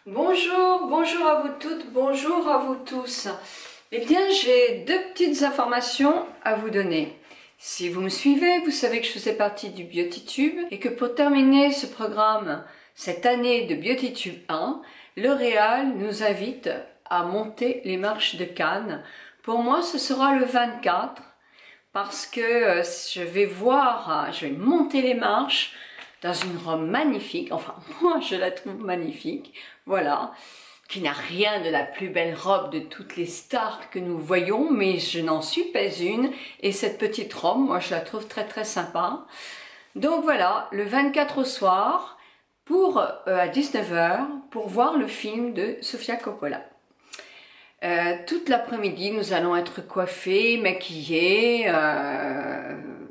Bonjour, bonjour à vous toutes, bonjour à vous tous. Eh bien, j'ai deux petites informations à vous donner. Si vous me suivez, vous savez que je faisais partie du BeautyTube et que pour terminer ce programme, cette année de BeautyTube 1, L'Oréal nous invite à monter les marches de Cannes. Pour moi, ce sera le 24 parce que je vais monter les marches dans une robe magnifique, enfin moi je la trouve magnifique, voilà, qui n'a rien de la plus belle robe de toutes les stars que nous voyons, mais je n'en suis pas une, et cette petite robe, moi je la trouve très très sympa. Donc voilà, le 24 au soir, à 19 h, pour voir le film de Sofia Coppola. Toute l'après-midi, nous allons être coiffés, maquillés,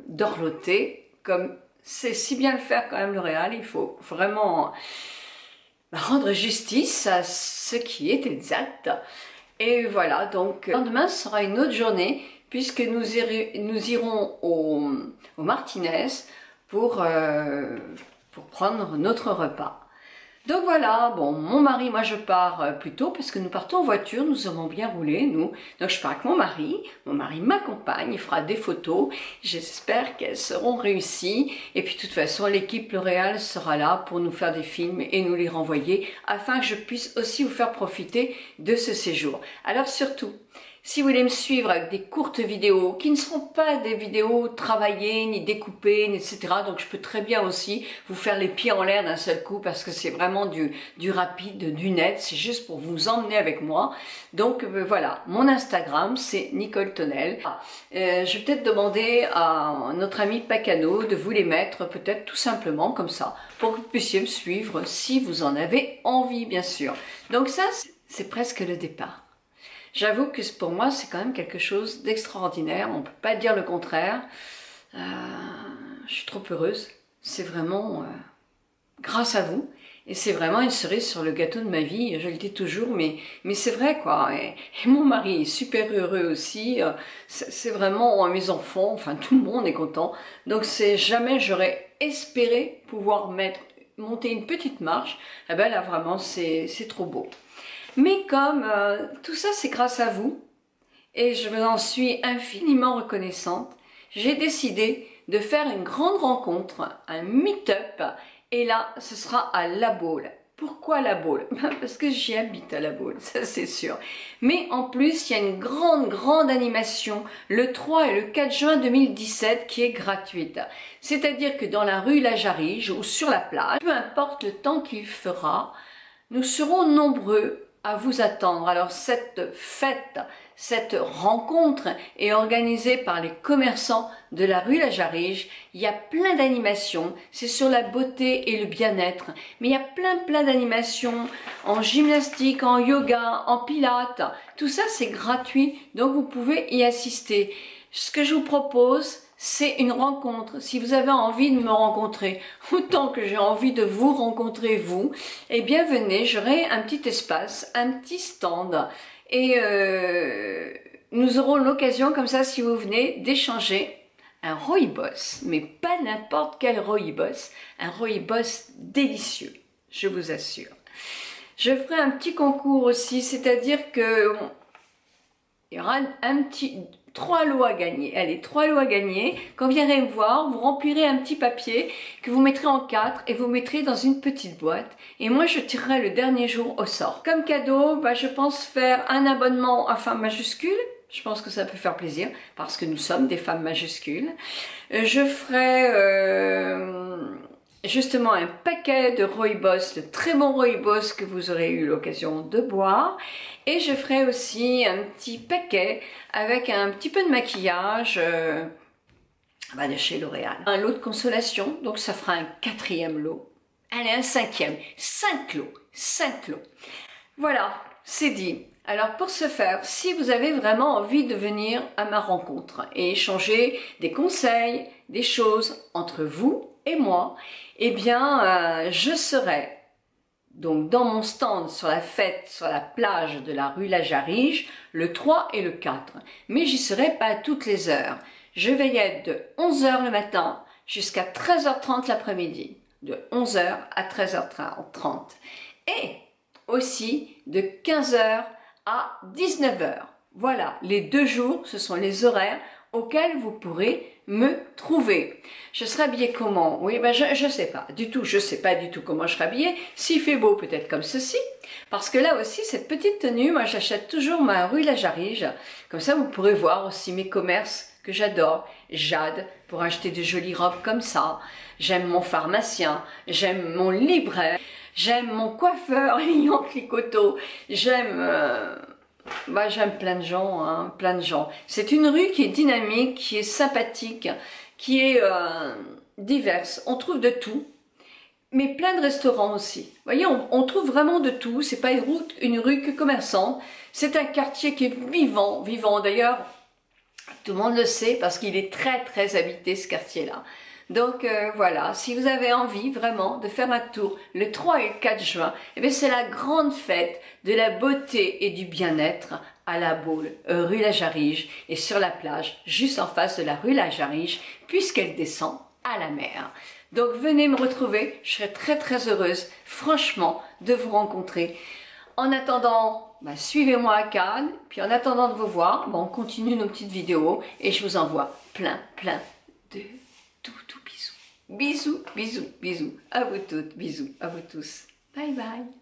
dorlotés, comme c'est si bien le faire quand même L'Oréal, il faut vraiment rendre justice à ce qui est exact. Et voilà, donc le lendemain sera une autre journée, puisque nous irons au Martinez pour prendre notre repas. Donc voilà, bon, mon mari, moi je pars plus tôt parce que nous partons en voiture, nous avons bien roulé, nous. Donc je pars avec mon mari m'accompagne, il fera des photos, j'espère qu'elles seront réussies. Et puis de toute façon, l'équipe L'Oréal sera là pour nous faire des films et nous les renvoyer afin que je puisse aussi vous faire profiter de ce séjour. Alors surtout, si vous voulez me suivre avec des courtes vidéos qui ne seront pas des vidéos travaillées, ni découpées, etc. Donc je peux très bien aussi vous faire les pieds en l'air d'un seul coup parce que c'est vraiment du rapide, du net. C'est juste pour vous emmener avec moi. Donc voilà, mon Instagram c'est Nicole Tonnel. Je vais peut-être demander à notre ami Pacano de vous les mettre peut-être tout simplement comme ça pour que vous puissiez me suivre si vous en avez envie bien sûr. Donc ça c'est presque le départ. J'avoue que pour moi, c'est quand même quelque chose d'extraordinaire. On ne peut pas dire le contraire. Je suis trop heureuse. C'est vraiment grâce à vous. Et c'est vraiment une cerise sur le gâteau de ma vie. Je le dis toujours, mais c'est vrai, quoi. Et mon mari est super heureux aussi. C'est vraiment mes enfants, enfin tout le monde est content. Donc c'est jamais j'aurais espéré pouvoir monter une petite marche. Eh ben là, vraiment, c'est trop beau. Mais comme tout ça c'est grâce à vous, et je vous en suis infiniment reconnaissante, j'ai décidé de faire une grande rencontre, un meet-up, et là ce sera à La Baule. Pourquoi La Baule? Parce que j'y habite à La Baule, ça c'est sûr. Mais en plus, il y a une grande animation le 3 et le 4 juin 2017 qui est gratuite. C'est-à-dire que dans la rue La Jarige ou sur la plage, peu importe le temps qu'il fera, nous serons nombreux à vous attendre. Alors cette fête, cette rencontre est organisée par les commerçants de la rue La Jarige. Il y a plein d'animations, c'est sur la beauté et le bien-être, mais il y a plein d'animations en gymnastique, en yoga, en pilates. Tout ça c'est gratuit, donc vous pouvez y assister. Ce que je vous propose, c'est une rencontre. Si vous avez envie de me rencontrer, autant que j'ai envie de vous rencontrer vous, eh bien venez, j'aurai un petit espace, un petit stand et nous aurons l'occasion comme ça, si vous venez, d'échanger un rooibos, mais pas n'importe quel rooibos, un rooibos délicieux, je vous assure. Je ferai un petit concours aussi, c'est-à-dire que il y aura un petit 3 lots à gagner. Allez, 3 lots à gagner. Quand vous viendrez me voir, vous remplirez un petit papier que vous mettrez en 4 et vous mettrez dans une petite boîte. Et moi, je tirerai le dernier jour au sort. Comme cadeau, je pense faire un abonnement à Femmes Majuscules. Je pense que ça peut faire plaisir parce que nous sommes des femmes majuscules. Je ferai justement un paquet de rooibos, de très bons rooibos que vous aurez eu l'occasion de boire. Et je ferai aussi un petit paquet avec un petit peu de maquillage de chez L'Oréal. Un lot de consolation, donc ça fera un 4e lot. Allez, un 5e. 5 lots. 5 lots. Voilà, c'est dit. Alors pour ce faire, si vous avez vraiment envie de venir à ma rencontre et échanger des conseils, des choses entre vous et moi, eh bien je serai donc dans mon stand sur la fête sur la plage de la rue La Jarige le 3 et le 4. Mais j'y serai pas à toutes les heures. Je vais y être de 11 h le matin jusqu'à 13 h 30 l'après-midi. De 11 h à 13 h 30. Et aussi de 15 h à 19 h. Voilà, les 2 jours, ce sont les horaires auxquels vous pourrez me trouver. Je serai habillée comment? Oui, ben je sais pas du tout, je sais pas du tout comment je serai habillée. S'il fait beau, peut-être comme ceci. Parce que là aussi, cette petite tenue, moi j'achète toujours ma rue La Jarige. Comme ça, vous pourrez voir aussi mes commerces que j'adore. Jade, pour acheter de jolies robes comme ça. J'aime mon pharmacien, j'aime mon libraire, j'aime mon coiffeur, Lyon Clicoto, j'aime plein de gens, hein, plein de gens. C'est une rue qui est dynamique, qui est sympathique, qui est diverse. On trouve de tout, mais plein de restaurants aussi. Vous voyez, on trouve vraiment de tout. C'est pas une rue que commerçante. C'est un quartier qui est vivant, vivant. D'ailleurs, tout le monde le sait parce qu'il est très très habité ce quartier-là. Donc voilà, si vous avez envie vraiment de faire un tour le 3 et le 4 juin, eh bien c'est la grande fête de la beauté et du bien-être à La Baule, rue La Jarige et sur la plage, juste en face de la rue La Jarige, puisqu'elle descend à la mer. Donc venez me retrouver, je serai très très heureuse, franchement, de vous rencontrer. En attendant, suivez-moi à Cannes, puis en attendant de vous voir, on continue nos petites vidéos et je vous envoie plein de tout bisous. Bisous, bisous, bisous à vous toutes, bisous à vous tous. Bye bye.